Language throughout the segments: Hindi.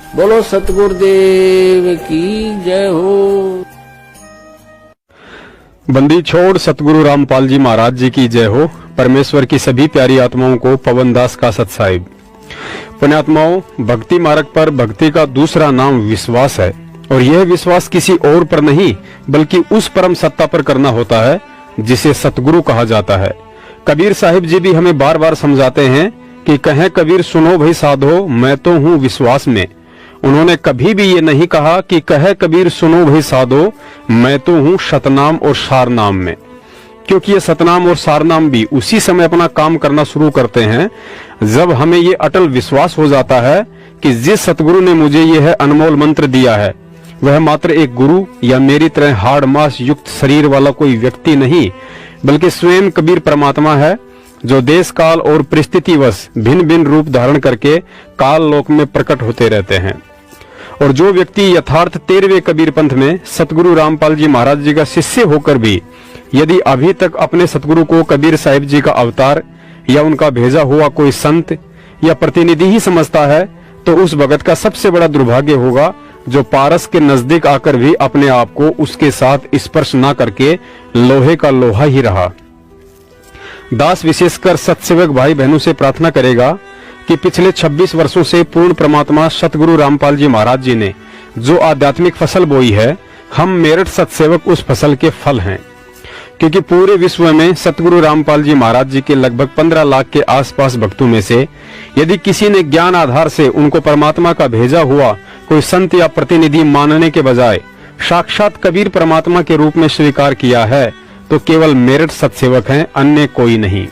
बोलो सतगुरुदेव की जय हो। बंदी छोड़ सतगुरु रामपाल जी महाराज जी की जय हो। परमेश्वर की सभी प्यारी आत्माओं को पवन दास का सत साहिब। पुण्यात्माओं, भक्ति मार्ग पर भक्ति का दूसरा नाम विश्वास है और यह विश्वास किसी और पर नहीं बल्कि उस परम सत्ता पर करना होता है जिसे सतगुरु कहा जाता है। कबीर साहिब जी भी हमें बार बार समझाते हैं कि कहें कबीर सुनो भाई साधो, मैं तो हूँ विश्वास में। उन्होंने कभी भी ये नहीं कहा कि कहे कबीर सुनो भाई साधो, मैं तो हूँ सतनाम और सारनाम में, क्योंकि ये सतनाम और सारनाम भी उसी समय अपना काम करना शुरू करते हैं जब हमें ये अटल विश्वास हो जाता है कि जिस सतगुरु ने मुझे यह अनमोल मंत्र दिया है वह मात्र एक गुरु या मेरी तरह हाड़ मांस युक्त शरीर वाला कोई व्यक्ति नहीं बल्कि स्वयं कबीर परमात्मा है, जो देश काल और परिस्थितिवश भिन्न भिन्न रूप धारण करके काल लोक में प्रकट होते रहते हैं। और जो व्यक्ति यथार्थ 13वें कबीर पंथ में सतगुरु रामपाल जी महाराज जी का शिष्य होकर भी यदि अभी तक अपने सतगुरु को कबीर साहिब जी का अवतार या उनका भेजा हुआ कोई संत या प्रतिनिधि ही समझता है तो उस भगत का सबसे बड़ा दुर्भाग्य होगा जो पारस के नजदीक आकर भी अपने आप को उसके साथ स्पर्श ना करके लोहे का लोहा ही रहा। दास विशेषकर सत्सेवक भाई बहनों से प्रार्थना करेगा कि पिछले 26 वर्षों से पूर्ण परमात्मा सतगुरु रामपाल जी महाराज जी ने जो आध्यात्मिक फसल बोई है, हम मेरठ सत्सेवक उस फसल के फल हैं। क्योंकि पूरे विश्व में सतगुरु रामपाल जी महाराज जी के लगभग 15 लाख के आसपास भक्तों में से यदि किसी ने ज्ञान आधार से उनको परमात्मा का भेजा हुआ कोई संत या प्रतिनिधि मानने के बजाय साक्षात कबीर परमात्मा के रूप में स्वीकार किया है तो केवल मेरठ सत्सेवक हैं, अन्य कोई नहीं।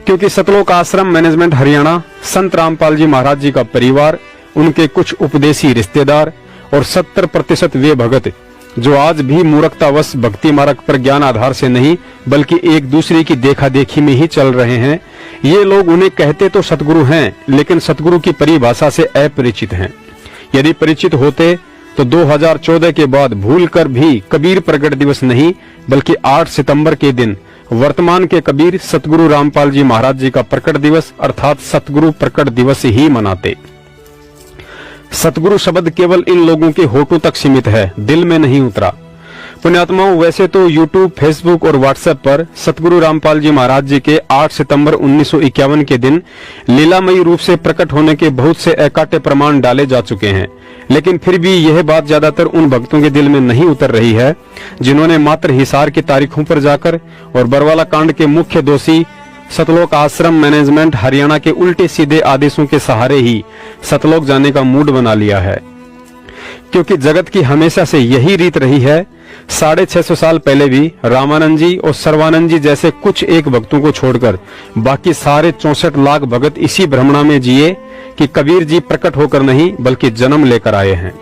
क्योंकि सतलोक आश्रम मैनेजमेंट हरियाणा, संत रामपाल जी महाराज जी का परिवार, उनके कुछ उपदेशी रिश्तेदार और 70% वे भगत जो आज भी मूर्खतावश भक्ति मार्ग पर ज्ञान आधार से नहीं बल्कि एक दूसरे की देखा देखी में ही चल रहे हैं, ये लोग उन्हें कहते तो सतगुरु हैं लेकिन सतगुरु की परिभाषा से अपरिचित हैं। यदि परिचित होते तो 2014 के बाद भूलकर भी कबीर प्रकट दिवस नहीं बल्कि 8 सितंबर के दिन वर्तमान के कबीर सतगुरु रामपाल जी महाराज जी का प्रकट दिवस अर्थात सतगुरु प्रकट दिवस ही मनाते। सतगुरु शब्द केवल इन लोगों के होठों तक सीमित है, दिल में नहीं उतरा। पुण्यात्माओं, वैसे तो यूट्यूब, फेसबुक और व्हाट्सएप पर सतगुरु रामपाल जी महाराज जी के 8 सितंबर 1951 के दिन लीलामयी रूप से प्रकट होने के बहुत से अकाट्य प्रमाण डाले जा चुके हैं, लेकिन फिर भी यह बात ज्यादातर उन भक्तों के दिल में नहीं उतर रही है जिन्होंने मात्र हिसार की तारीखों पर जाकर और बरवाला कांड के मुख्य दोषी सतलोक आश्रम मैनेजमेंट हरियाणा के उल्टे सीधे आदेशों के सहारे ही सतलोक जाने का मूड बना लिया है। क्योंकि जगत की हमेशा से यही रीत रही है। 650 साल पहले भी रामानंद जी और सर्वानंद जी जैसे कुछ एक भक्तों को छोड़कर बाकी सारे 64 लाख भगत इसी भ्रमणा में जिए कि कबीर जी प्रकट होकर नहीं बल्कि जन्म लेकर आए हैं।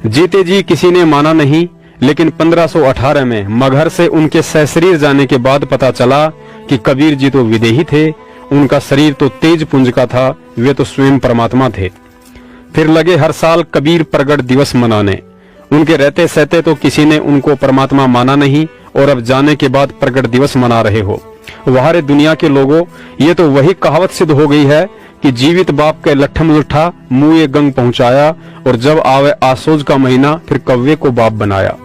जीते जी किसी ने माना नहीं, लेकिन 1518 में मगहर से उनके सशरीर जाने के बाद पता चला कि कबीर जी तो विदेही थे, उनका शरीर तो तेज पुंज का था, वे तो स्वयं परमात्मा थे। फिर लगे हर साल कबीर प्रगट दिवस मनाने। उनके रहते सहते तो किसी ने उनको परमात्मा माना नहीं और अब जाने के बाद प्रगट दिवस मना रहे हो। वाह रे दुनिया के लोगों, ये तो वही कहावत सिद्ध हो गई है कि जीवित बाप के लट्ठम लुट्ठा मुँह गंग पहुंचाया और जब आवे आसोज का महीना फिर कव्वे को बाप बनाया।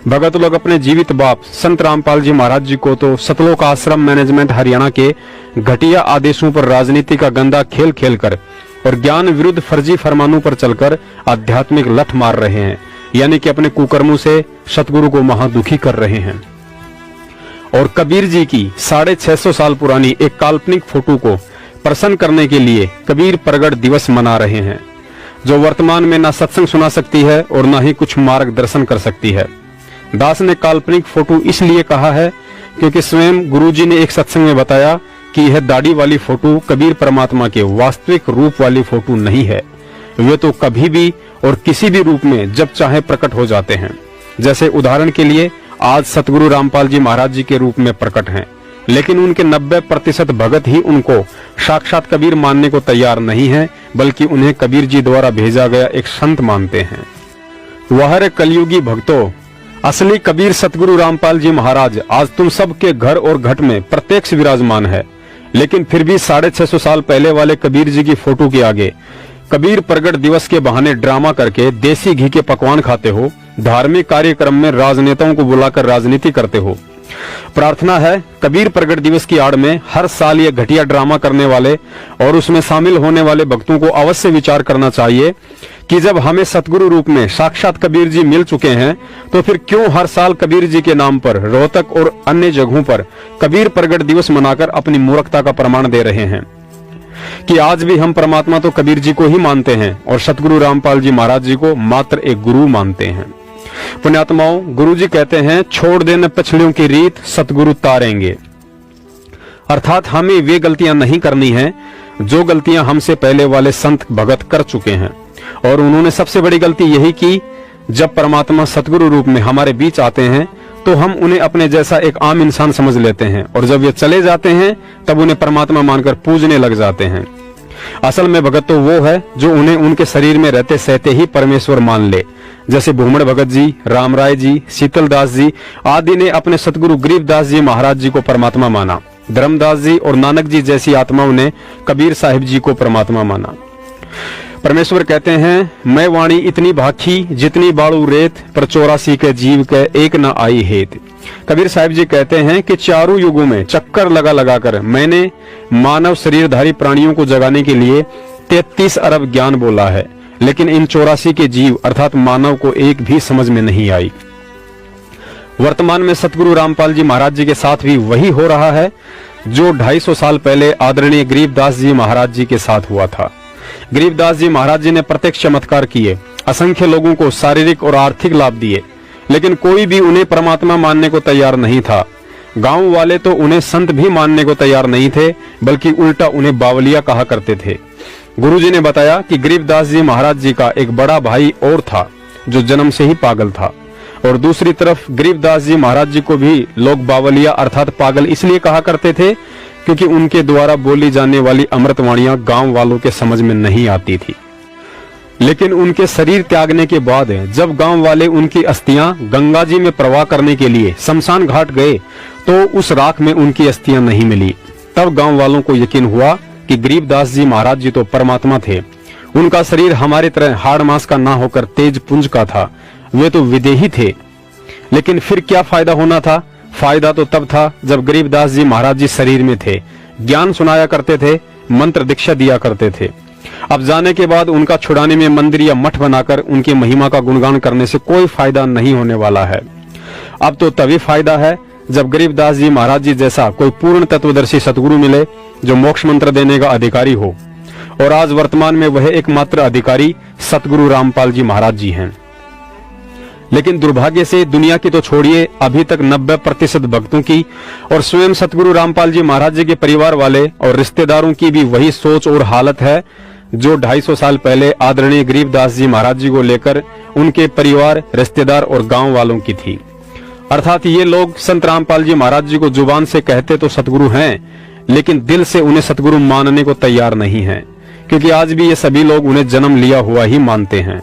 भगत लोग अपने जीवित बाप संत रामपाल जी महाराज जी को तो सतलोक आश्रम मैनेजमेंट हरियाणा के घटिया आदेशों पर राजनीति का गंदा खेल खेलकर और ज्ञान विरुद्ध फर्जी फरमानों पर चलकर आध्यात्मिक लठ मार रहे हैं, यानी कि अपने कुकर्मों से सतगुरु को महादुखी कर रहे हैं। और कबीर जी की 650 साल पुरानी एक काल्पनिक फोटो को प्रसन्न करने के लिए कबीर प्रगट दिवस मना रहे हैं, जो वर्तमान में ना सत्संग सुना सकती है और ना ही कुछ मार्गदर्शन कर सकती है। दास ने काल्पनिक फोटो इसलिए कहा है क्योंकि स्वयं गुरुजी ने एक सत्संग में बताया कि यह दाढ़ी वाली फोटो कबीर परमात्मा के वास्तविक रूप वाली फोटो नहीं है। वे तो कभी भी और किसी भी रूप में जब चाहे प्रकट हो जाते हैं। जैसे उदाहरण के लिए आज सतगुरु रामपाल जी महाराज जी के रूप में प्रकट हैं, लेकिन उनके 90% भगत ही उनको साक्षात कबीर मानने को तैयार नहीं है, बल्कि उन्हें कबीर जी द्वारा भेजा गया एक संत मानते हैं। वह रे कलयुगी भक्तों, असली कबीर सतगुरु रामपाल जी महाराज आज तुम सबके घर और घट में प्रत्यक्ष विराजमान है, लेकिन फिर भी 650 साल पहले वाले कबीर जी की फोटो के आगे कबीर प्रगट दिवस के बहाने ड्रामा करके देसी घी के पकवान खाते हो, धार्मिक कार्यक्रम में राजनेताओं को बुलाकर राजनीति करते हो। प्रार्थना है कबीर प्रगट दिवस की आड़ में हर साल ये घटिया ड्रामा करने वाले और उसमें शामिल होने वाले भक्तों को अवश्य विचार करना चाहिए कि जब हमें सतगुरु रूप में साक्षात कबीर जी मिल चुके हैं तो फिर क्यों हर साल कबीर जी के नाम पर रोहतक और अन्य जगहों पर कबीर प्रगट दिवस मनाकर अपनी मूर्खता का प्रमाण दे रहे हैं कि आज भी हम परमात्मा तो कबीर जी को ही मानते हैं और सतगुरु रामपाल जी महाराज जी को मात्र एक गुरु मानते हैं। पुण्यात्माओं, गुरु जी कहते हैं छोड़ देने पछड़ियों की रीत सतगुरु तारेंगे, अर्थात हमें वे गलतियां नहीं करनी है जो गलतियां हमसे पहले वाले संत भगत कर चुके हैं। और उन्होंने सबसे बड़ी गलती यही की, जब परमात्मा सतगुरु रूप में हमारे बीच आते हैं तो हम उन्हें अपने जैसा एक आम इंसान समझ लेते हैं और जब ये चले जाते हैं तब उन्हें परमात्मा मानकर पूजने लग जाते हैं। असल में भगत तो वो है जो उन्हें उनके शरीर में रहते सहते ही परमेश्वर मान ले, जैसे भूमड़ भगत जी, रामराय जी, शीतलदास जी आदि ने अपने सतगुरु गरीबदास जी महाराज जी को परमात्मा माना। धर्मदास जी और नानक जी जैसी आत्माओं ने कबीर साहिब जी को परमात्मा माना। परमेश्वर कहते हैं, मैं वाणी इतनी भाखी जितनी बाड़ू रेत, पर 84 के जीव के एक न आई हेत। कबीर साहिब जी कहते हैं कि चारों युगों में चक्कर लगा लगाकर मैंने मानव शरीरधारी प्राणियों को जगाने के लिए 33 अरब ज्ञान बोला है, लेकिन इन 84 के जीव अर्थात मानव को एक भी समझ में नहीं आई। वर्तमान में सतगुरु रामपाल जी महाराज जी के साथ भी वही हो रहा है जो 250 साल पहले आदरणीय गरीबदास जी महाराज जी के साथ हुआ था। गरीबदास जी महाराज जी ने प्रत्यक्ष चमत्कार किए, असंख्य लोगों को शारीरिक और आर्थिक लाभ दिए, लेकिन कोई भी उन्हें परमात्मा मानने को तैयार नहीं था। गांव वाले तो उन्हें संत भी मानने को तैयार नहीं थे, बल्कि उल्टा उन्हें बावलिया कहा करते थे। गुरुजी ने बताया कि गरीबदास जी महाराज जी का एक बड़ा भाई और था जो जन्म से ही पागल था, और दूसरी तरफ गरीबदास जी महाराज जी को भी लोग बावलिया अर्थात पागल इसलिए कहा करते थे क्योंकि उनके द्वारा बोली जाने वाली अमृतवाणियां गांव वालों के समझ में नहीं आती थी। लेकिन उनके शरीर त्यागने के बाद जब गांव वाले उनकी अस्थियां गंगा जी में प्रवाह करने के लिए शमशान घाट गए तो उस राख में उनकी अस्थियां नहीं मिली। तब गांव वालों को यकीन हुआ कि गरीबदास जी महाराज जी तो परमात्मा थे। उनका शरीर हमारी तरह हाड़ मांस का ना होकर तेज पुंज का था, वे तो विदेही थे। लेकिन फिर क्या फायदा होना था? फायदा तो तब था जब गरीबदास जी महाराज जी शरीर में थे, ज्ञान सुनाया करते थे, मंत्र दीक्षा दिया करते थे। अब जाने के बाद उनका छुड़ाने में मंदिर या मठ बनाकर उनकी महिमा का गुणगान करने से कोई फायदा नहीं होने वाला है। अब तो तभी फायदा है जब गरीबदास जी महाराज जी जैसा कोई पूर्ण तत्वदर्शी सतगुरु मिले जो मोक्ष मंत्र देने का अधिकारी हो, और आज वर्तमान में वह एकमात्र अधिकारी सतगुरु रामपाल जी महाराज जी हैं। लेकिन दुर्भाग्य से दुनिया की तो छोड़िए, अभी तक 90% भक्तों की और स्वयं सतगुरु रामपाल जी महाराज जी के परिवार वाले और रिश्तेदारों की भी वही सोच और हालत है जो 250 साल पहले आदरणीय गरीबदास जी महाराज जी को लेकर उनके परिवार, रिश्तेदार और गांव वालों की थी। अर्थात ये लोग संत रामपाल जी महाराज जी को जुबान से कहते तो सतगुरु हैं, लेकिन दिल से उन्हें सतगुरु मानने को तैयार नहीं है, क्योंकि आज भी ये सभी लोग उन्हें जन्म लिया हुआ ही मानते हैं।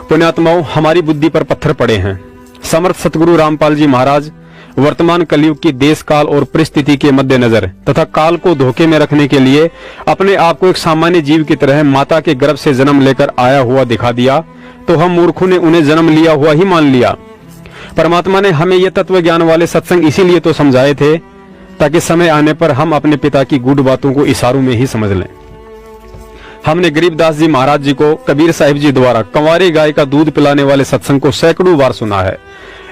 पुण्यात्माओं, हमारी बुद्धि पर पत्थर पड़े हैं। समर्थ सतगुरु रामपाल जी महाराज वर्तमान कलयुग की देश काल और परिस्थिति के मद्देनजर तथा काल को धोखे में रखने के लिए अपने आप को एक सामान्य जीव की तरह माता के गर्भ से जन्म लेकर आया हुआ दिखा दिया, तो हम मूर्खों ने उन्हें जन्म लिया हुआ ही मान लिया। परमात्मा ने हमें ये तत्व ज्ञान वाले सत्संग इसीलिए तो समझाए थे ताकि समय आने पर हम अपने पिता की गूढ़ बातों को इशारों में ही समझ लें। हमने गरीबदास जी महाराज जी को कबीर साहिब जी द्वारा कंवारी गाय का दूध पिलाने वाले सत्संग को सैकड़ों बार सुना है,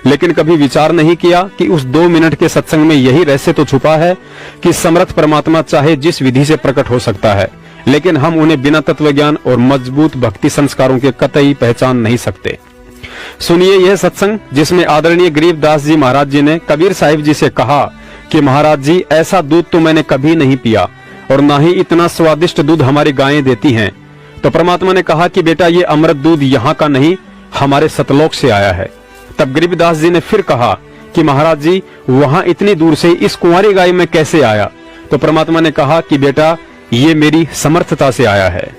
लेकिन कभी विचार नहीं किया कि उस 2 मिनट के सत्संग में यही रहस्य तो छुपा है कि समर्थ परमात्मा चाहे जिस विधि से प्रकट हो सकता है, लेकिन हम उन्हें बिना तत्व ज्ञान और मजबूत भक्ति संस्कारों के कतई पहचान नहीं सकते। सुनिए यह सत्संग जिसमें आदरणीय गरीबदास जी महाराज जी ने कबीर साहिब जी से कहा कि महाराज जी, ऐसा दूध तो मैंने कभी नहीं पिया और ना ही इतना स्वादिष्ट दूध हमारी गायें देती हैं। तो परमात्मा ने कहा कि बेटा, ये अमृत दूध यहाँ का नहीं, हमारे सतलोक से आया है। तब गरीबदास जी ने फिर कहा कि महाराज जी, वहां इतनी दूर से इस कुंवारी गाय में कैसे आया? तो परमात्मा ने कहा कि बेटा, ये मेरी समर्थता से आया है।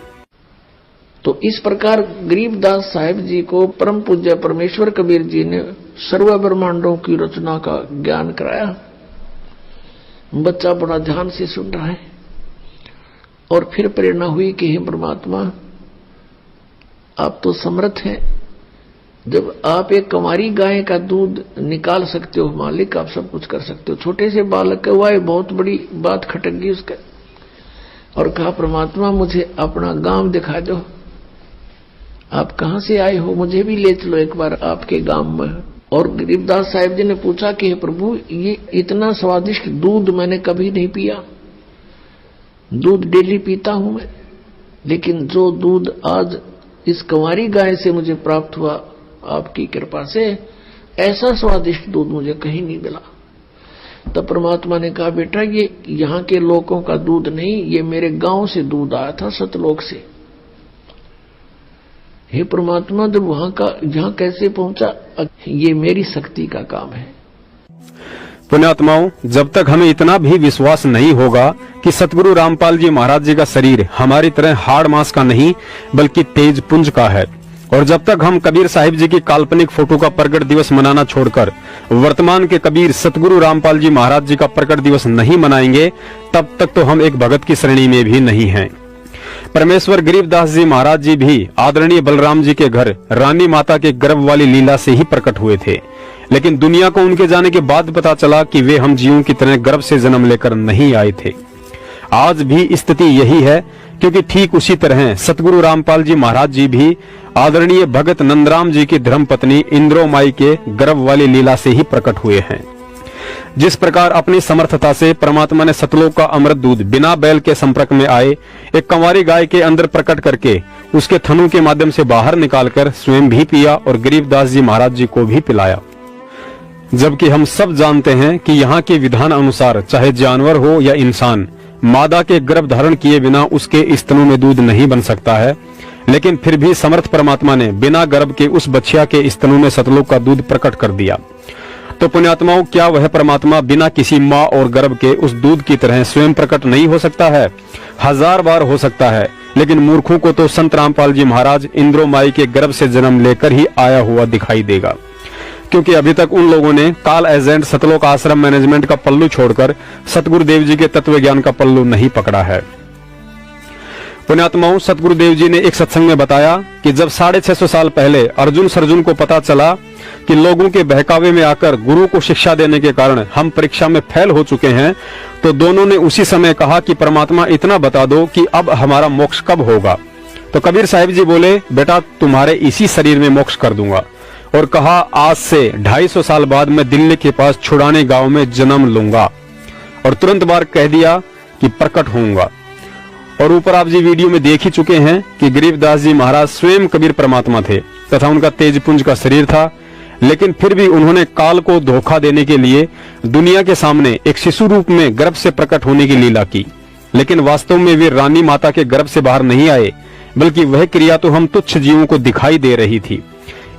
तो इस प्रकार गरीबदास साहिब जी को परम पूज्य परमेश्वर कबीर जी ने सर्व ब्रह्मांडों की रचना का ज्ञान कराया। बच्चा बड़ा ध्यान से सुन रहा है और फिर प्रेरणा हुई कि हे परमात्मा, आप तो समर्थ हैं। जब आप एक कंवारी गाय का दूध निकाल सकते हो मालिक, आप सब कुछ कर सकते हो। छोटे से बालक का हुआ, बहुत बड़ी बात खटक गई उसका, और कहा परमात्मा मुझे अपना गांव दिखा दो, आप कहां से आए हो, मुझे भी ले चलो एक बार आपके गांव में। और गरीबदास साहिब जी ने पूछा कि हे प्रभु, ये इतना स्वादिष्ट दूध मैंने कभी नहीं पिया, दूध डेली पीता हूं मैं, लेकिन जो दूध आज इस कंवारी गाय से मुझे प्राप्त हुआ आपकी कृपा से, ऐसा स्वादिष्ट दूध मुझे कहीं नहीं मिला। तब परमात्मा ने कहा बेटा, ये यहां के लोगों का दूध नहीं, ये मेरे गांव से दूध आया था, सतलोक से। हे परमात्मा, जब वहां का यहां कैसे पहुंचा, ये मेरी शक्ति का काम है। पुण्यात्माओं, जब तक हमें इतना भी विश्वास नहीं होगा कि सतगुरु रामपाल जी महाराज जी का शरीर हमारी तरह हाड़ मांस का नहीं बल्कि तेज पुंज का है, और जब तक हम कबीर साहिब जी की काल्पनिक फोटो का प्रकट दिवस मनाना छोड़कर वर्तमान के कबीर सतगुरु रामपाल जी महाराज जी का प्रकट दिवस नहीं मनाएंगे, तब तक तो हम एक भगत की श्रेणी में भी नहीं हैं। परमेश्वर गरीबदास जी महाराज जी भी आदरणीय बलराम जी के घर रानी माता के गर्भ वाली लीला से ही प्रकट हुए थे, लेकिन दुनिया को उनके जाने के बाद पता चला कि वे हम जीवों की तरह गर्भ से जन्म लेकर नहीं आए थे। आज भी स्थिति यही है, क्योंकि ठीक उसी तरह सतगुरु रामपाल जी महाराज जी भी आदरणीय भगत नंदराम जी की धर्मपत्नी इंद्रोमाई के गर्भ वाली लीला से ही प्रकट हुए हैं। जिस प्रकार अपनी समर्थता से परमात्मा ने सतलोक का अमृत दूध बिना बैल के संपर्क में आए एक कंवारी गाय के अंदर प्रकट करके उसके थनों के माध्यम से बाहर निकालकर स्वयं भी पिया और गरीबदास जी महाराज जी को भी पिलाया, जबकि हम सब जानते हैं कि यहाँ के विधान अनुसार चाहे जानवर हो या इंसान, मादा के गर्भ धारण किए बिना उसके स्तनों में दूध नहीं बन सकता है, लेकिन फिर भी समर्थ परमात्मा ने बिना गर्भ के उस बच्चिया के स्तनों में सतलोक का दूध प्रकट कर दिया। तो पुण्यात्माओं, क्या वह परमात्मा बिना किसी माँ और गर्भ के उस दूध की तरह स्वयं प्रकट नहीं हो सकता है? 1000 बार हो सकता है, लेकिन मूर्खों को तो संत रामपाल जी महाराज इंद्रोमाई के गर्भ से जन्म लेकर ही आया हुआ दिखाई देगा, क्योंकि अभी तक उन लोगों ने काल एजेंट सतलोक आश्रम मैनेजमेंट का पल्लू छोड़कर सतगुरुदेव जी के तत्व ज्ञान का पल्लू नहीं पकड़ा है। पुण्यात्माओं, सतगुरुदेव जी ने एक सत्संग में बताया कि जब 650 साल पहले अर्जुन को पता चला कि लोगों के बहकावे में आकर गुरु को शिक्षा देने के कारण हम परीक्षा में फेल हो चुके हैं, तो दोनों ने उसी समय कहा कि परमात्मा इतना बता दो कि अब हमारा मोक्ष कब होगा। तो कबीर साहिब जी बोले, बेटा तुम्हारे इसी शरीर में मोक्ष कर दूंगा, और कहा आज से 250 साल बाद मैं दिल्ली के पास छुड़ाने गांव में जन्म लूंगा, और तुरंत बार कह दिया कि प्रकट होऊंगा। और ऊपर आप जी वीडियो में देख ही चुके हैं कि गरीबदास जी महाराज स्वयं कबीर परमात्मा थे तथा उनका तेजपुंज का शरीर था, लेकिन फिर भी उन्होंने काल को धोखा देने के लिए दुनिया के सामने एक शिशु रूप में गर्भ से प्रकट होने की लीला की, लेकिन वास्तव में वे रानी माता के गर्भ से बाहर नहीं आए, बल्कि वह क्रिया तो हम तुच्छ जीवों को दिखाई दे रही थी।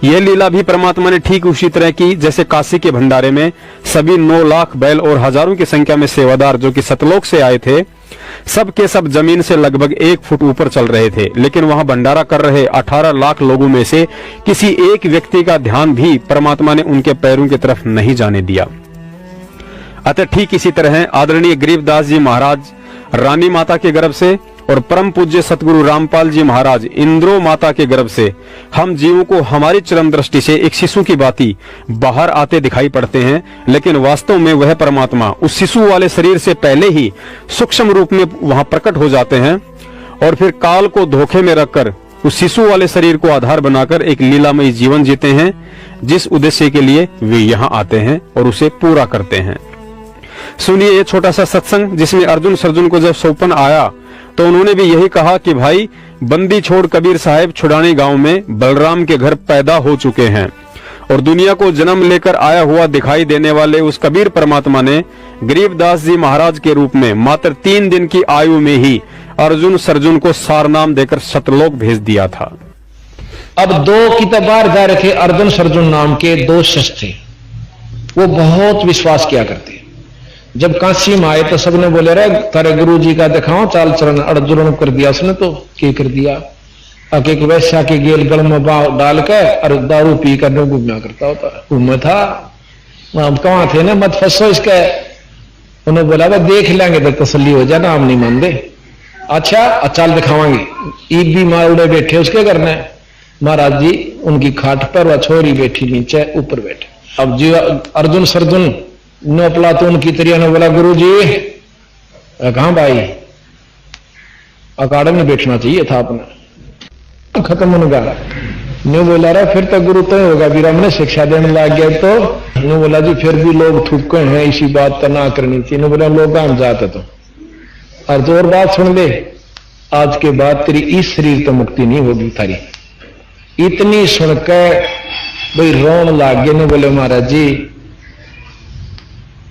यह लीला भी परमात्मा ने ठीक उसी तरह की जैसे काशी के भंडारे में सभी 9 लाख बैल और हजारों की संख्या में सेवादार जो कि सतलोक से आए थे, सब के सब जमीन से लगभग 1 फुट ऊपर चल रहे थे, लेकिन वहां भंडारा कर रहे 18 लाख लोगों में से किसी एक व्यक्ति का ध्यान भी परमात्मा ने उनके पैरों की तरफ नहीं जाने दिया। अतः ठीक इसी तरह आदरणीय गरीबदास जी महाराज रानी माता के गर्भ से और परम पूज्य सतगुरु रामपाल जी महाराज इंद्रो माता के गर्भ से हम जीवों को हमारी चरम दृष्टि से एक शिशु की भांति बाहर आते दिखाई पड़ते हैं, लेकिन वास्तव में वह परमात्मा उस शिशु वाले शरीर से पहले ही सूक्ष्म रूप में वहां प्रकट हो जाते हैं, और फिर काल को धोखे में रखकर उस शिशु वाले शरीर को आधार बनाकर एक लीलामयी जीवन जीते हैं, जिस उद्देश्य के लिए वे यहाँ आते हैं और उसे पूरा करते हैं। सुनिए ये छोटा सा सत्संग, जिसमें अर्जुन को जब सौंपन आया तो उन्होंने भी यही कहा कि भाई बंदी छोड़ कबीर साहब छुड़ानी गांव में बलराम के घर पैदा हो चुके हैं, और दुनिया को जन्म लेकर आया हुआ दिखाई देने वाले उस कबीर परमात्मा ने गरीबदास जी महाराज के रूप में मात्र 3 दिन की आयु में ही अर्जुन को सारनाम देकर सतलोक भेज दिया था। अब 2 किताबार जा रखे अर्जुन नाम के 2 शिष्य थे, वो बहुत विश्वास किया करते। जब काशी में आए तो सबने बोले रे तारे गुरु जी का दिखाओ चाल चरण, अर्जुन कर दिया उसने, तो क्या कर दिया, एक वैश्या के गेल गल में डाल के और दारू पी कर घूमना करता होता, घूमे था कहाँ थे ना, मत फंसो इसके। उन्होंने बोला भाई देख लेंगे तो तसल्ली हो जाए ना, हम नहीं मान दे। अच्छा चल दिखावांगे, ईद भी मार उड़े बैठे उसके करना है, महाराज जी उनकी खाट पर वह छोरी बैठी नीचे, ऊपर बैठे। अब जी अर्जुन सर्जुन नो प्लातून की तरिया ने बोला, गुरु जी कहां भाई, अकाड़ा में बैठना चाहिए था अपना, खत्म होगा। न्यू बोला रहा फिर तो गुरु तो होगा, वीरा मैंने शिक्षा देने लग गया। तो न्यू बोला जी फिर भी लोग थूके हैं, इसी बात तो ना करनी चाहिए। न्यू बोला लोग काम जाते तो और तो और बात सुन ले, आज के बाद तेरी इस शरीर तो मुक्ति नहीं होगी थारी। इतनी सुनकर भाई रोन लाग गए। ने बोले महाराज जी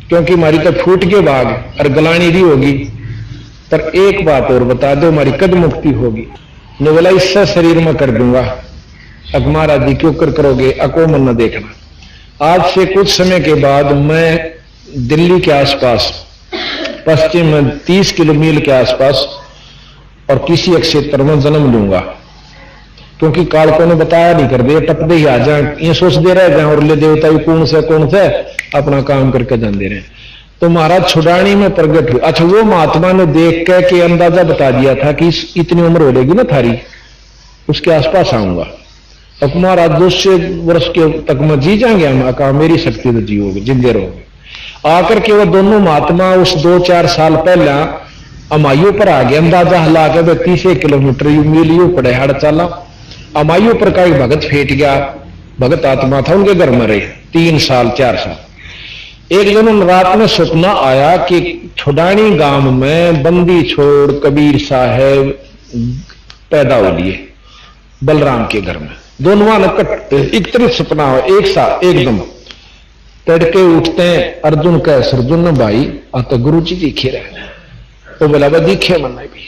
क्योंकि हमारी तो फूट के भाग और गलानी भी होगी, पर एक बात और बता दो, हमारी कद मुक्ति होगी। ने बोला इससे शरीर में कर दूंगा। अब महाराज जी क्यों कर करोगे, अको मन न देखना। आज से कुछ समय के बाद मैं दिल्ली के आसपास पश्चिम में 30 किलोमीटर के आसपास और किसी एक क्षेत्र में जन्म लूंगा, क्योंकि कालकों ने बताया नहीं कर दे, टपदे ही आ जाए, ये सोच दे रहे जाए और ले देवता भी कौन से अपना काम करके जान दे रहे। तो महाराज छुड़ानी में प्रगट हुए। अच्छा वो महात्मा ने देख के अंदाजा बता दिया था कि इतनी उम्र हो जाएगी ना थारी, उसके आसपास आऊंगा। अब महाराज 200 वर्ष के तक में जी जाएंगे हम, कहा मेरी शक्ति तो जियोगे, जिंदे रहोगे। आकर के वो दोनों महात्मा उस 2-4 साल पहले अमायु पर आ गए, अंदाजा हिला के 30 किलोमीटर मीलियो पड़े हड़ चला। अमायु पर का एक भगत फेट गया, भगत आत्मा था, उनके घर में रहे 3 साल 4 साल। एक दिन रात में सपना आया कि छुड़ानी गांव में बंदी छोड़ कबीर साहब पैदा हो लिए बलराम के घर में। दोनों एक तरह सपना हो, एक साथ एकदम तड़के उठते हैं। अर्जुन कह सर्जुन भाई आ तो गुरु जी दिखे रहे। तो बोला भाई दिखे मन भी,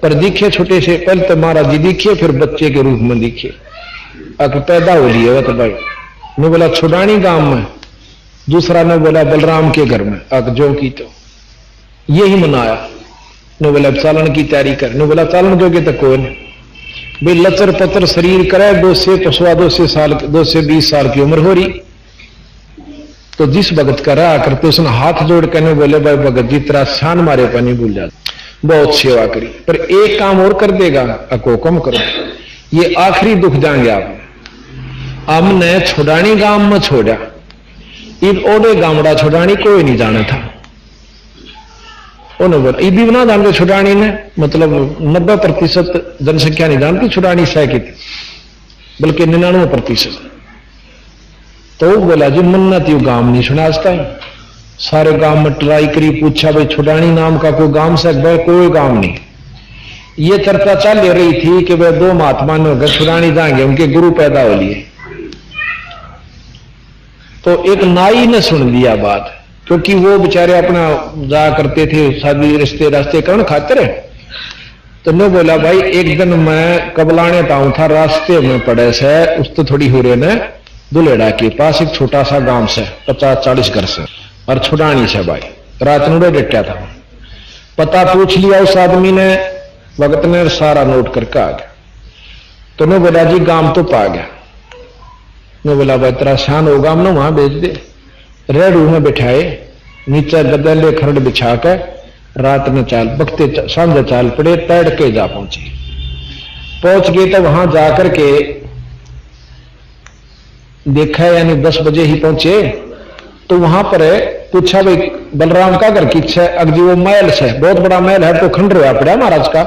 पर दिखे छोटे से, पहले तो महाराज जी दिखे, फिर बच्चे के रूप में दिखे, आके पैदा हो लिए। तो भाई ने बोला छुड़ानी गांव में, दूसरा ने बोला बलराम के घर में, आक जो की तो यही मनाया। ने बोला चालन की तैयारी कर। ने बोला चालन जोगे तो कौन भाई लचर पतर शरीर करे, 2 से 20 साल की उम्र हो रही। तो जिस भगत का रहा करते उसने हाथ जोड़ करने बोले भाई भगत जी तेरा शान मारे पानी भूल जाता, बहुत सेवा करी, पर एक काम और कर देगा, अको कम करो, ये आखिरी दुख जाएंगे आप। हमने छुड़ानी गांव में छोड़ा, इन ओडे गामड़ा छुड़ानी कोई नहीं जाना था। उन्होंने बोला ये भी ना जानते छुड़ानी ने, मतलब 90% जनसंख्या नहीं जानती छुड़ानी सह की थी, बल्कि 99%। तो बोला जी मन्नत यू गांव नहीं सुना आज तक, सारे गांव में ट्राई करी, पूछा भाई छुड़ानी नाम का कोई गांव से, कोई गांव नहीं। ये चर्चा चल रही थी कि वह 2 महात्मा ने होकर छुड़ानी जाएंगे, उनके गुरु पैदा हो लिए। तो एक नाई ने सुन लिया बात, क्योंकि वो बेचारे अपना जा करते थे शादी रिश्ते रास्ते करण खातिर। तो ने बोला भाई एक दिन मैं कबलाने पाऊं था, रास्ते में पड़े से उस तो थोड़ी हो रहे ने दुलेड़ा के पास एक छोटा सा गांव से 50-40 घर से, और छुड़ानी से भाई रात नूड़े डटा था। पता पूछ लिया उस आदमी ने, भगत ने सारा नोट करके आ गया। तो ने बोला जी गांव तो पा गया। ने बोला भाई तेरा शान होगा, हमने वहां भेज दे। रेड़ू में बिठाए, नीचे गदले खरड़ बिछा कर रात में चाल बकते सांझे चाल पड़े, तैड़ के जा पहुंच गए। तो वहां जाकर के देखा, यानी 10 बजे ही पहुंचे। तो वहां पर पूछा भाई बलराम का घर किच्छा है? अगजी वो महल से, बहुत बड़ा महल है, तो खंडर हुआ पड़ा महाराज का,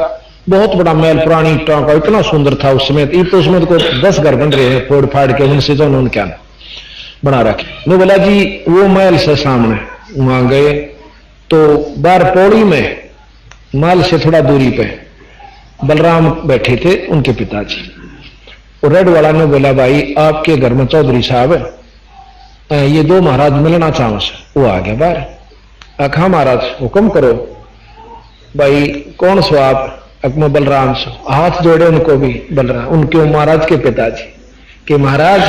बहुत बड़ा महल पुरानी ईंटों का, इतना सुंदर था उस समय। तो उसमें तो 10 घर बन रहे हैं फोड़ फाड़ के, उनसे जो उन्होंने क्या बना रखे। मैं बोला जी वो महल से सामने, वहां गए तो बाहर पौड़ी में महल से थोड़ा दूरी पे बलराम बैठे थे, उनके पिताजी। और रेड वाला ने बोला भाई आपके घर में चौधरी साहब ये 2 महाराज मिलना चाहो से। वो आ गया बाहर, आखा महाराज हुक्म करो। भाई कौन सो आप? अकमा बलराम सो। हाथ जोड़े उनको भी बलराम, उनके महाराज के पिताजी कि महाराज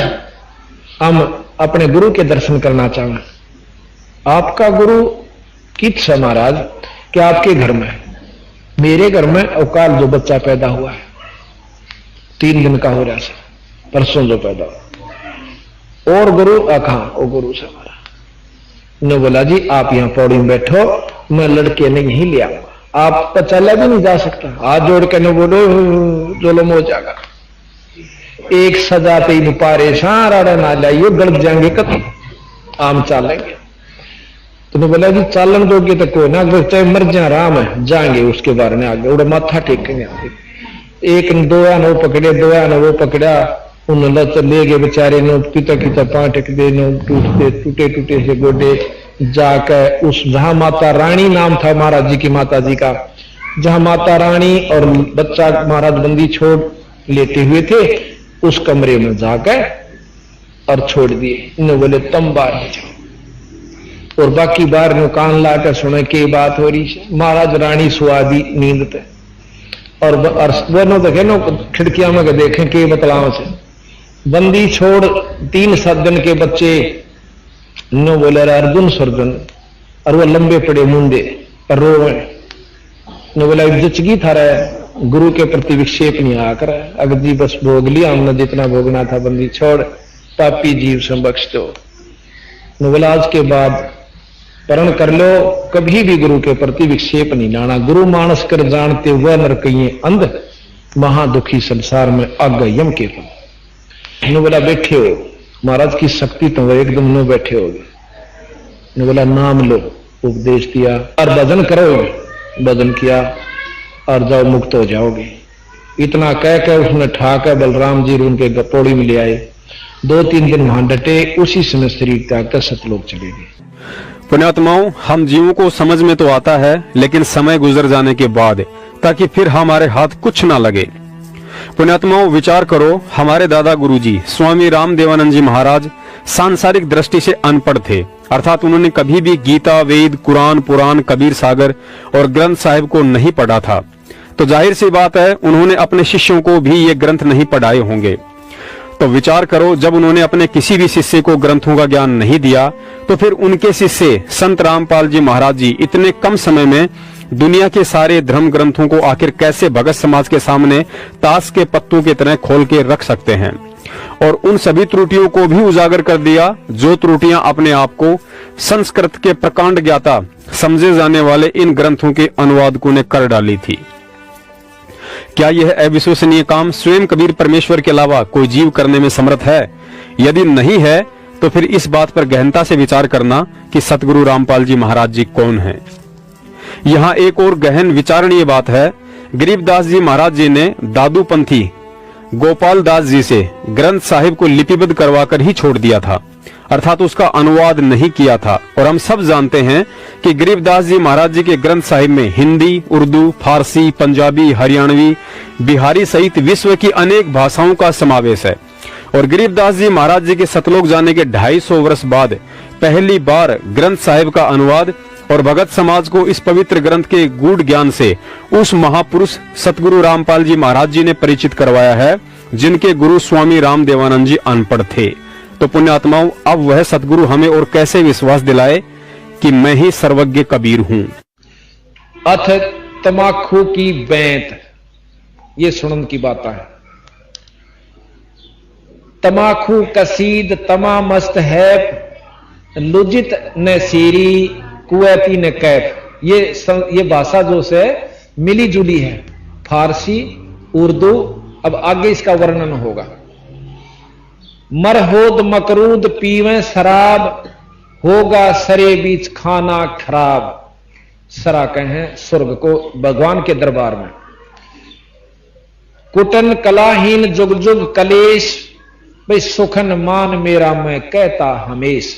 हम अपने गुरु के दर्शन करना चाहें। आपका गुरु किस है महाराज? कि आपके घर में, मेरे घर में अवकाल जो बच्चा पैदा हुआ है 3 दिन का हो रहा है, परसों जो पैदा हुआ। और गुरु आखा ओ गुरु से हमारा ने बोला जी आप यहां पौड़ी में बैठो, मैं लड़के ने यहीं ले आऊंगा, आप तो चला भी नहीं जा सकता। हाथ जोड़ के ने बोलो जोलम हो जाएगा। एक सजाते ही पारे सारा ना लाइयो गलत जाएंगे कत आम चालेंगे। तो मैं बोला जी चालन दोगे तो कोई ना, अगर चाहे मर जा आराम है जाएंगे उसके बारे में आगे उड़ा माथा टेकेंगे आगे। एक ने दोया ने वो पकड़े, दोया ने वो पकड़ा, उन लत ले गए बेचारे ने किता किता पांव टेक दे, टूटे टूटे से गोडे जाकर उस जहां माता रानी नाम था महाराज जी की माता जी का, जहां माता रानी और बच्चा महाराज बंदी छोड़ लेटे हुए थे उस कमरे में जाकर और छोड़ दिए। इन्हें बोले तुम बाहर जाओ, और बाकी बाहर ने कान लाकर सुने के बात हो रही। महाराज रानी सुआदी नींद पे और दोनों देखे नो खिड़कियां में देखें के बतलाव से बंदी छोड़ 3-7 दिन के बच्चे नो बोले अर्जुन सर्जन, और वो लंबे पड़े मुंडे और रोवे ने बोला जचगी था रहा गुरु के प्रति विक्षेप नहीं आकर अगर जी बस भोग लिया हमने जितना भोगना था, बंदी छोड़ पापी जीव से बख्श दो। ने बोला आज के बाद प्रण कर लो कभी भी गुरु के प्रति विक्षेप नहीं लाना, गुरु मानस कर जानते वह नरकइये अंध, महादुखी संसार में आग यम के फल। ने बोला बैठे हो महाराज की शक्ति तो वो एकदम न बैठे होगे। ने बोला नाम लो, उपदेश दिया और भजन करोगे, भजन किया और जाओ मुक्त हो जाओगे। इतना कह के उसने ठाकर बलराम जी उनके गपोड़ी में ले आए। 2-3 दिन वहां डटे, उसी समय शरीर त्याग कर सतलोक चले गए। पुण्यात्माओं, हम जीवों को समझ में तो आता है लेकिन समय गुजर जाने के बाद, ताकि फिर हमारे हाथ कुछ ना लगे। पुण्यात्माओं, विचार करो, हमारे दादा गुरुजी स्वामी राम देवानंद जी महाराज सांसारिक दृष्टि से अनपढ़ थे, अर्थात उन्होंने कभी भी गीता, वेद, कुरान, पुराण, कबीर सागर और ग्रंथ साहिब को नहीं पढ़ा था। तो जाहिर सी बात है उन्होंने अपने शिष्यों को भी ये ग्रंथ नहीं पढ़ाए होंगे। तो विचार करो, जब उन्होंने अपने किसी भी शिष्य को ग्रंथों का ज्ञान नहीं दिया तो फिर उनके शिष्य संत रामपाल जी महाराज जी इतने कम समय में दुनिया के सारे धर्म ग्रंथों को आखिर कैसे भगत समाज के सामने ताश के पत्तों की तरह खोल के रख सकते हैं, और उन सभी त्रुटियों को भी उजागर कर दिया जो त्रुटियां अपने आप को संस्कृत के प्रकांड ज्ञाता समझे जाने वाले इन ग्रंथों के अनुवादकों ने कर डाली थी। क्या यह अविश्वसनीय काम स्वयं कबीर परमेश्वर के अलावा कोई जीव करने में समर्थ है? यदि नहीं है तो फिर इस बात पर गहनता से विचार करना कि सतगुरु रामपाल जी महाराज जी कौन हैं। यहाँ एक और गहन विचारणीय बात है। गरीबदास जी महाराज जी ने दादू पंथी गोपाल दास जी से ग्रंथ साहिब को लिपिबद्ध करवाकर ही छोड़ दिया था, अर्थात उसका अनुवाद नहीं किया था। और हम सब जानते हैं कि गरीबदास जी महाराज जी के ग्रंथ साहिब में हिंदी, उर्दू, फारसी, पंजाबी, हरियाणवी, बिहारी सहित विश्व की अनेक भाषाओं का समावेश है। और गरीबदास जी महाराज जी के सतलोक जाने के 250 वर्ष बाद पहली बार ग्रंथ साहिब का अनुवाद और भगत समाज को इस पवित्र ग्रंथ के गूढ़ ज्ञान से उस महापुरुष सतगुरु रामपाल जी महाराज जी ने परिचित करवाया है जिनके गुरु स्वामी राम देवानंद जी अनपढ़ थे। तो पुण्यात्माओं, अब वह सतगुरु हमें और कैसे विश्वास दिलाए कि मैं ही सर्वज्ञ कबीर हूं। अथ तमाखू की बैंत, ये सुनन की बात है। तमाखू कसीद तमा मस्त है, लुजित न सीरी कुवैती न कैफ। ये भाषा जो से मिली जुली है, फारसी, उर्दू। अब आगे इसका वर्णन होगा। मरहोद मकरूद पीवें शराब, होगा सरे बीच खाना खराब। सरा कहें स्वर्ग को, भगवान के दरबार में। कुटन कलाहीन जुग जुग कलेश, भाई सुखन मान मेरा मैं कहता हमेश।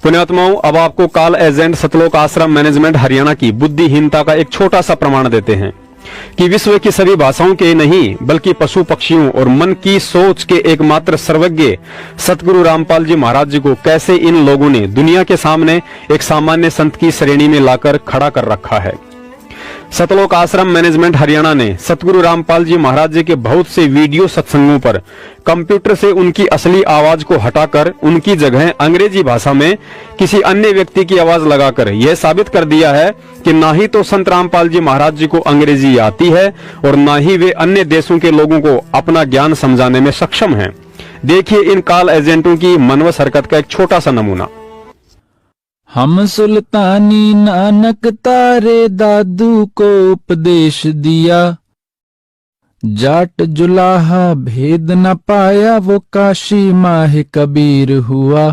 पुण्यात्माओं, अब आपको कॉल एजेंट सतलोक आश्रम मैनेजमेंट हरियाणा की बुद्धिहीनता का एक छोटा सा प्रमाण देते हैं कि विश्व की सभी भाषाओं के नहीं बल्कि पशु पक्षियों और मन की सोच के एकमात्र सर्वज्ञ सतगुरु रामपाल जी महाराज जी को कैसे इन लोगों ने दुनिया के सामने एक सामान्य संत की श्रेणी में लाकर खड़ा कर रखा है। सतलोक आश्रम मैनेजमेंट हरियाणा ने सतगुरु रामपाल जी महाराज जी के बहुत से वीडियो सत्संगों पर कंप्यूटर से उनकी असली आवाज को हटाकर उनकी जगह अंग्रेजी भाषा में किसी अन्य व्यक्ति की आवाज लगाकर यह साबित कर दिया है कि ना ही तो संत रामपाल जी महाराज जी को अंग्रेजी आती है और ना ही वे अन्य देशों के लोगों को अपना ज्ञान समझाने में सक्षम हैं। देखिए इन कॉल एजेंटों की मनवस हरकत का एक छोटा सा नमूना। हम सुल्तानी नानक तारे दादू को उपदेश दिया, जाट जुलाहा भेद न पाया, वो काशी माहे कबीर हुआ।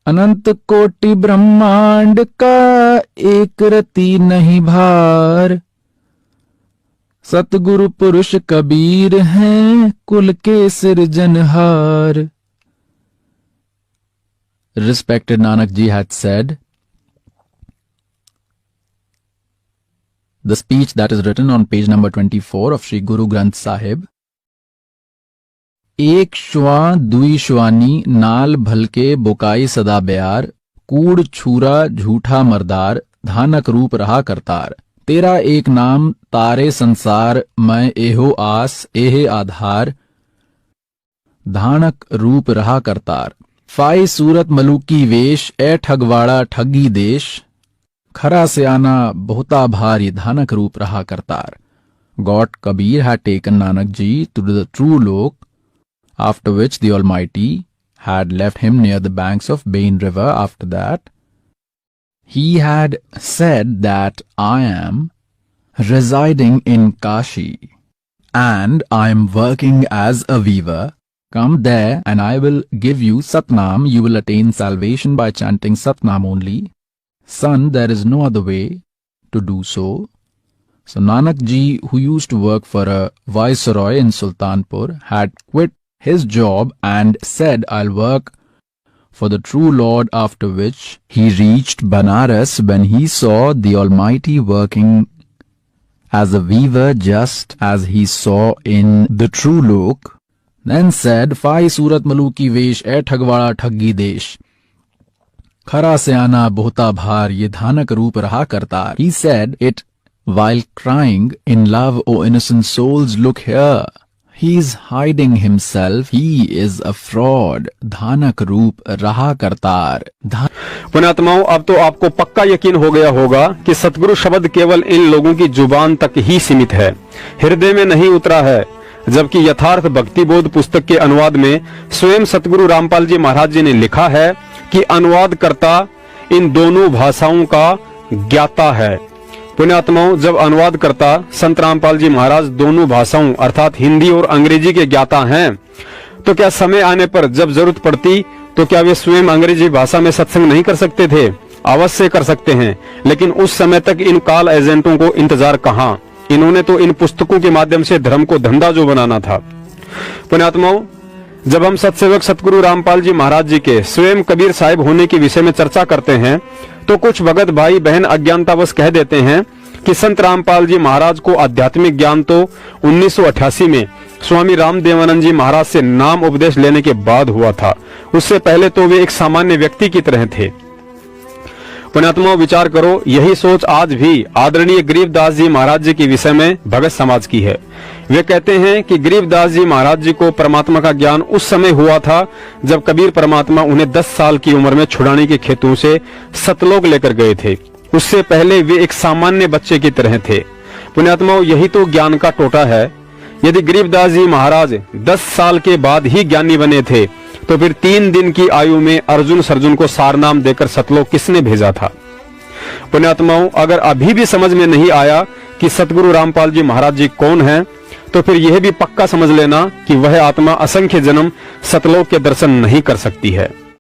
अनंत कोटि ब्रह्मांड का एक रति नहीं भार, सतगुरु पुरुष कबीर हैं कुल के सिरजनहार। Respected Nanak Ji had said, the speech that is written on page number 24 of Sri Guru Granth Sahib, एक श्वा दुई श्वानी नाल भलके बुकाई सदा ब्यार, कूड़ छूरा झूठा मरदार, धानक रूप रहा करतार। तेरा एक नाम तारे संसार, मैं एहो आस एहे आधार, धानक रूप रहा करतार। फाई सूरत मलूकी वेश, ए ठगवाड़ा ठगी देश, खरा से आना बहुता भारी, धानक रूप रहा Kartar. God Kabir had taken Nanak Ji to the true lok, after which the Almighty had left him near the banks of Bain river. After that, he had said that I am residing in Kashi and I am working as a weaver. Come there and I will give you Satnam. You will attain salvation by chanting Satnam only. Son, there is no other way to do so. So Nanak Ji, who used to work for a viceroy in Sultanpur, had quit his job and said, I'll work for the true Lord, after which he reached Banaras when he saw the Almighty working as a weaver just as he saw in the true lok. Then said, Fai Surat Maluki Vesh, ए ठगवाड़ा ठगी देश, खरा से आना बहुता भार, ये धानक रूप रहा Kartar. He said it while crying in love, O innocent souls, look here. He is hiding himself. He is a fraud. धानक रूप रहा करतार। पुण्यात्माओं, अब तो आपको पक्का यकीन हो गया होगा कि सतगुरु शब्द केवल इन लोगों की जुबान तक ही सीमित है, हृदय में नहीं उतरा है। जबकि यथार्थ भक्ति बोध पुस्तक के अनुवाद में स्वयं सतगुरु रामपाल जी महाराज जी ने लिखा है कि अनुवादकर्ता इन दोनों भाषाओं का ज्ञाता है। पुण्यात्माओं, जब अनुवादकर्ता संत रामपाल जी महाराज दोनों भाषाओं अर्थात हिंदी और अंग्रेजी के ज्ञाता हैं, तो क्या समय आने पर जब जरूरत पड़ती तो क्या वे स्वयं अंग्रेजी भाषा में सत्संग नहीं कर सकते थे? अवश्य कर सकते हैं, लेकिन उस समय तक इन कॉल एजेंटों को इंतजार कहां। इन्होंने तो इन पुस्तकों के माध्यम से धर्म को धंधा जो बनाना था। पुण्यात्माओं, जब हम सत्सेवक सतगुरु रामपाल जी महाराज जी के स्वयं कबीर साहिब होने के विषय में चर्चा करते हैं तो कुछ भगत भाई बहन अज्ञानतावश कह देते हैं कि संत रामपाल जी महाराज को आध्यात्मिक ज्ञान तो 1988 में स्वामी रामदेवानंद जी महाराज से नाम उपदेश लेने के बाद हुआ था। उससे पहले तो वे एक सामान्य व्यक्ति की तरह थे। पुण्यात्माओं, विचार करो, यही सोच आज भी आदरणीय गरीबदास जी महाराज जी के विषय में भगत समाज की है। वे कहते हैं कि गरीबदास जी महाराज जी को परमात्मा का ज्ञान उस समय हुआ था जब कबीर परमात्मा उन्हें 10 साल की उम्र में छुड़ाने के खेतों से सतलोक लेकर गए थे। उससे पहले वे एक सामान्य बच्चे की तरह थे। पुण्यात्माओं, यही तो ज्ञान का टोटा है। यदि गरीबदास जी महाराज 10 साल के बाद ही ज्ञानी बने थे तो फिर 3 दिन की आयु में अर्जुन सर्जुन को सारनाम देकर सतलोक किसने भेजा था? पुण्यात्माओं, अगर अभी भी समझ में नहीं आया कि सतगुरु रामपाल जी महाराज जी कौन हैं, तो फिर यह भी पक्का समझ लेना कि वह आत्मा असंख्य जन्म सतलोक के दर्शन नहीं कर सकती है।